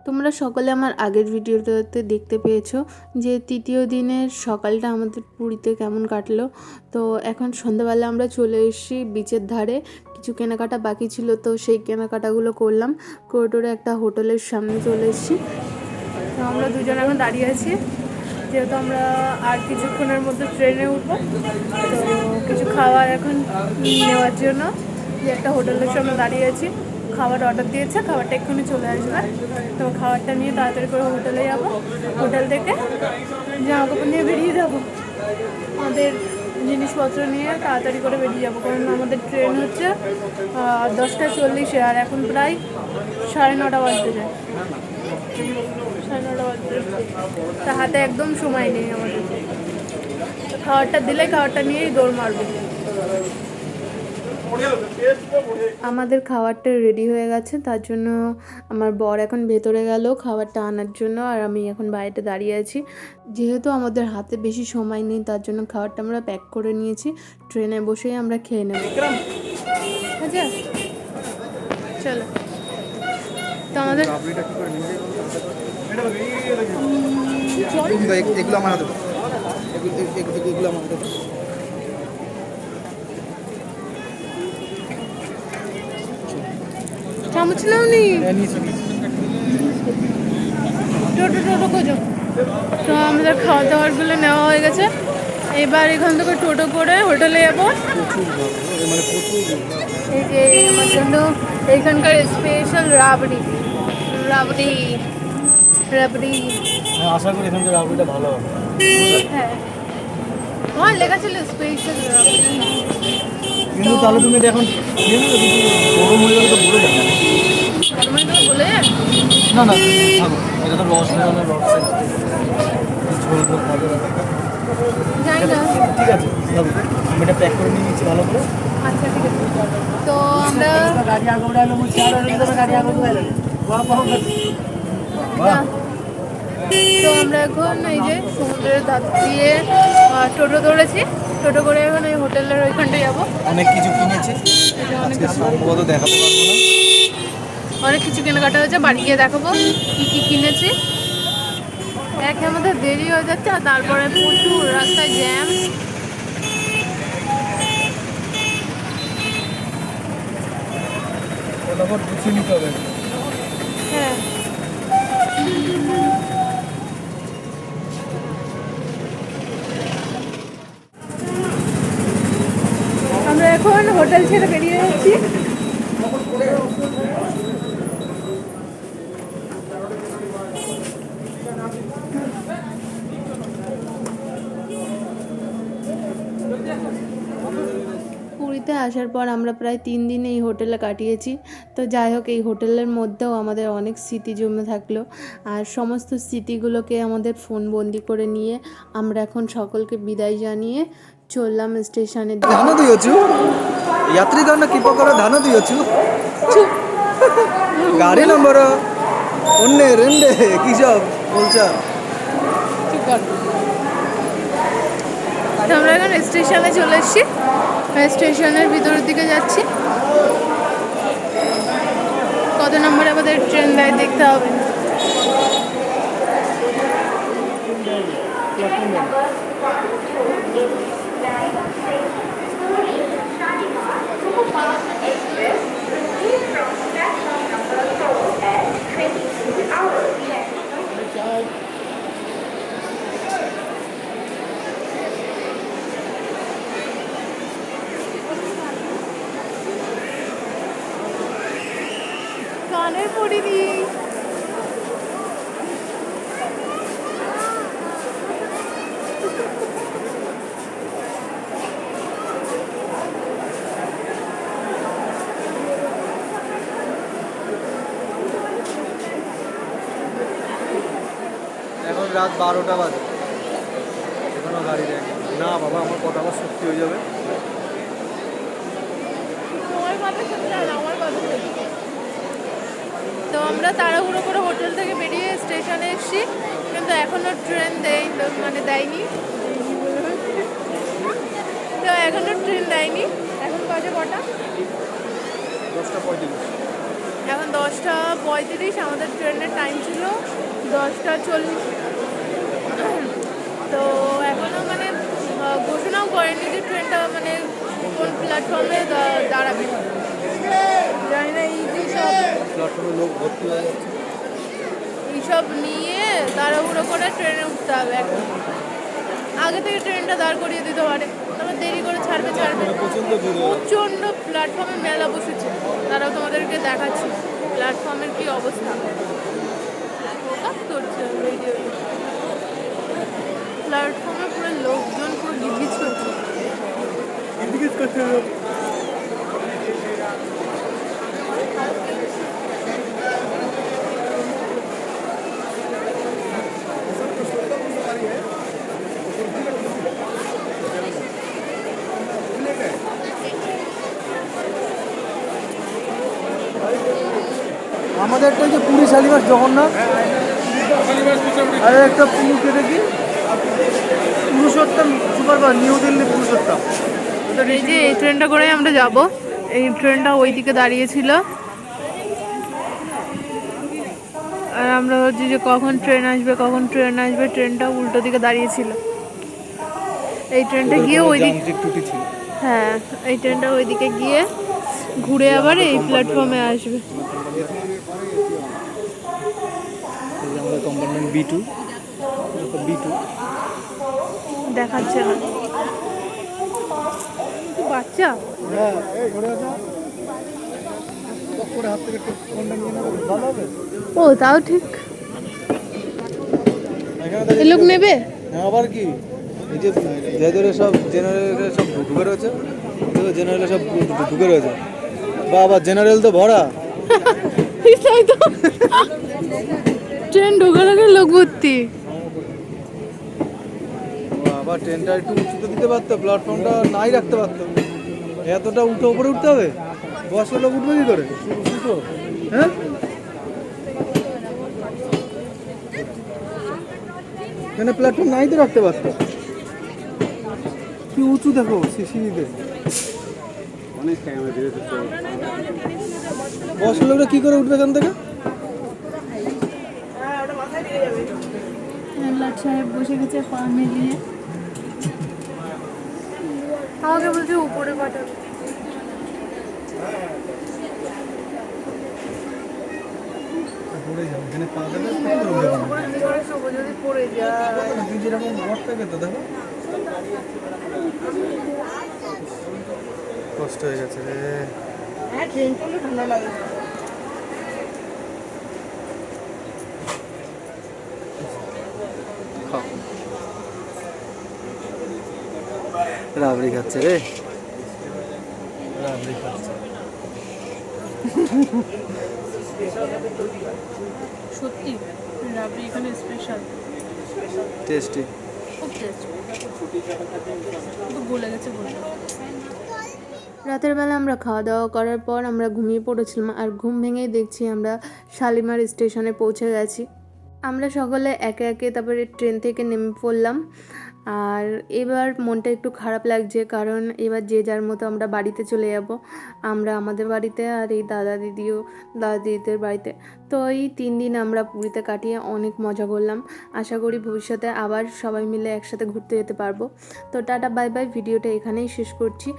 তোমরা সকলে আমার আগের ভিডিওটাতে দেখতে পেয়েছো যে তৃতীয় দিনের সকালটা আমাদের পুরীতে কেমন কাটলো। তো এখন সন্ধ্যাবেলা আমরা চলে এসেছি বিচের ধারে। কিছু কেনাকাটা বাকি ছিল, তো সেই কেনাকাটাগুলো করলাম। করে একটা হোটেলের সামনে চলে এসেছি। তো আমরা দুজন এখন দাঁড়িয়ে আছি, যেহেতু আমরা আর কিছুক্ষণের মধ্যে ট্রেনে উঠবো। তো কিছু খাবার এখন নেওয়ার জন্য যে একটা হোটেলের সামনে দাঁড়িয়ে আছি। খাবার অর্ডার দিয়েছে, খাবারটা এক্ষুনি চলে আসবে। তো খাবারটা নিয়ে তাড়াতাড়ি করে হোটেলে যাব। হোটেল থেকে জামা কাপড় নিয়ে বেরিয়ে যাব। আমাদের জিনিসপত্র নিয়ে তাড়াতাড়ি করে বেরিয়ে যাবো, কারণ আমাদের ট্রেন হচ্ছে 10টা 40-এ, আর এখন প্রায় 9:30 বাজতে যায়। 9:30 বাজতে, তা হাতে একদম সময় নেই আমাদের। খাবারটা দিলে খাবারটা নিয়েই দৌড় মারবো। আমাদের খাবারটা রেডি হয়ে গেছে, তার জন্য আমার বর এখন ভেতরে গেল খাবারটা আনার জন্য, আর আমি এখন বাইরে দাঁড়িয়ে আছি। যেহেতু আমাদের হাতে বেশি সময় নেই, তার জন্য খাবারটা আমরা প্যাক করে নিয়েছি। ট্রেনে বসেই আমরা খেয়ে নেব। আচ্ছা চলো। তো আমাদের চামচ নাও নি, টোটো খোঁজো। তো আমাদের খাওয়া দাওয়ারগুলো নেওয়া হয়ে গেছে। এবার এখান থেকে টোটো করে হোটেলে যাবো। এই যে আমার জন্য এইখানকার স্পেশাল রাবড়ি রাবড়ি রাবড়ি। আশা করি এখানকার রাবড়িটা ভালো হবে। হ্যাঁ, আমার লেখা ছিল স্পেশাল রাবড়ি। কিন্তু তাহলে তুমি এটা এখন গরম হয়ে গেলে তো বলে যাবে। বলে না না থাকো, এটা তো রস মেলানোর রস ঝোল ঝোল খাবে। যাই না, ঠিক আছে আমি এটা প্যাক করে নিয়ে নিচ্ছি ভালো করে। আচ্ছা ঠিক আছে। তো আমরা গাড়ি আগে উঠাইলো গাড়ি আগে উঠাইলো। তো আমরা এখন এই যে সমুদ্রের ধার দিয়ে টোটো ধরেছি। টোটো করে এখন এই হোটেলের ওইখানটায় যাবো। অনেক কিছু কিনেছি, আজকে সম্ভবত দেখাতে পারবো না। অনেক কিছু কেনাকাটা হয়েছে, বাড়ি গিয়ে দেখাবো কী কী কিনেছি। একে আমাদের দেরি হয়ে যাচ্ছে, আর তারপরে প্রচুর রাস্তায় জ্যাম। ফটাফট গুছিয়ে নিতে হবে। হ্যাঁ, আমরা এখন হোটেল ছেড়ে বেরিয়ে যাচ্ছি। পুরীতে আসার পর আমরা প্রায় 3 দিন এই হোটেলে কাটিয়েছি। তো যাই হোক, এই হোটেলের মধ্যেও আমাদের অনেক স্মৃতি জমে থাকলো, আর সমস্ত স্মৃতিগুলোকে আমাদের ফোন বন্দি করে নিয়ে আমরা এখন সকলকে বিদায় জানিয়ে চললাম স্টেশনের দিকে। ଧାନ ଦିଅଛୁ ଯାତ୍ରୀଗଣ କିପକର ଧାନ ଦିଅଛୁ গাড়ি নম্বর অন্যে রেন্ডে কি সব বলছা। তো আমরা এখন স্টেশনে চলে এসেছি, স্টেশনের ভিতরের দিকে যাচ্ছি। কত নম্বরে আমাদের ট্রেন দেয় দেখতে হবে। কানে পড়িনি। এখন রাত 12টা বাজে, এখনো গাড়ি দেয়নি। না বাবা, আমার কথা আবার সত্যি হয়ে যাবে। তো আমরা তাড়াহুড়ো করে হোটেল থেকে বেরিয়ে স্টেশনে এসেছি, কিন্তু এখনও ট্রেন দেয়নি। তো এখনও ট্রেন দেয়নি। এখন বাজে কটা? 10টা 35। এখন 10টা 35। আমাদের ট্রেনের টাইম ছিল 10:40। তো এখনও মানে ঘোষণাও করেনি যে ট্রেনটা মানে কোন প্ল্যাটফর্মে দাঁড়াবে। জানি না এই যে সব প্ল্যাটফর্মে লোক ভর্তি হয়ে যাচ্ছে। এইসব নিয়ে তাড়াহুড়ো করে ট্রেনে উঠতে হবে এখন। আগে থেকে ট্রেনটা দাঁড় করিয়ে দিতে পারে, তারপর দেরি করে ছাড়বে। প্রচণ্ড ভিড়। প্রচণ্ড প্ল্যাটফর্মে মেলা বসেছে, তারাও তোমাদেরকে দেখাচ্ছি প্ল্যাটফর্মের কি অবস্থা। ফোকাস করছে ভিডিও, প্ল্যাটফর্মে পুরো লোকজন পুরো গিজগিজ করছে। আমাদের একটা যে পুরী শালিমার জগন্নাথ, আর একটা পুরীকে দেখি পুরুষোত্তম সুপারফাস্ট, নিউ দিল্লি পুরুষোত্তম। এই যে এই ট্রেনটা করে আমরা যাব। এই ট্রেনটা ওই দিকে দাঁড়িয়েছিল, আর আমরা ভাবছি যে কখন ট্রেন আসবে। ট্রেনটা উল্টো দিকে দাঁড়িয়েছিল। এই ট্রেনটা গিয়ে ওই দিক, ত্রুটি ছিল। হ্যাঁ এই ট্রেনটা ওইদিকে গিয়ে ঘুরে আবার এই প্ল্যাটফর্মে আসবে। আমাদের কম্পার্টমেন্ট B2 দেখাচ্ছে না বাচ্চা। হ্যাঁ, এই ঘুরে আসো। করে হাত থেকে একটু ফোনটা নিয়ে নেবে, ভালো হবে। ও তাও ঠিক, এখানে এ লোক নেবে। হ্যাঁ, আবার কি এই যে ভেতরে সব জেনারেলে সব ঢুকে রয়েছে, জেনারেলে সব ঢুকে রয়েছে। বাবা, জেনারেল তো ভরা। তাই তো, ট্রেন ঢোকার আগে লোক ভর্তি। বাবা, ট্রেনটা একটু উঁচুতে দিতে পারতো, প্ল্যাটফর্মটা নাই রাখতে পারতো। এতটা উঠে উপরে উঠতে হবে, বয়স্ক লোক উঠবে কি করে? হ্যাঁ, এখানে প্ল্যাটফর্ম নাই তো রাখতে পারতো। কি উঁচু দেখো সিঁড়িতে। বয়স্ক লোকরা কি করে উঠবে এখান থেকে? সাহেব বসে গেছে পা মিলিয়ে, আমাকে বলছে উপরে পাঠাবে। পড়ে যাবে, এখানে পা দেবে, যদি পড়ে যায়। যেরকম ঘর থাকে তো দেখো, কষ্ট হয়ে গেছে রে। হ্যাঁ ট্রেন চললে ঠান্ডা লাগে। রাবড়ি খাচ্ছে রে, রাবড়ি খাচ্ছে। সত্যি রাবড়ি এখানে স্পেশাল, টেস্টি, খুব টেস্টি। গলে গেছে বলে। রাতের বেলা আমরা খাওয়া দাওয়া করার পর আমরা ঘুমিয়ে পড়েছিলাম, আর ঘুম ভেঙেই দেখছি আমরা শালিমার স্টেশনে পৌঁছে গেছি। আমরা সকলে একে একে তারপরে ট্রেন থেকে নেমে পড়লাম। আর এবার মনটা একটু খারাপ লাগছে, কারণ এবার যে যার মতো আমরা বাড়িতে চলে যাব। আমরা আমাদের বাড়িতে, আর এই দাদা দিদিদের বাড়িতে। তো এই 3 দিন আমরা পুরীতে কাটিয়ে অনেক মজা করলাম। আশা করি ভবিষ্যতে আবার সবাই মিলে একসাথে ঘুরতে যেতে পারবো। তো টাটা বাই বাই, ভিডিওটা এখানেই শেষ করছি।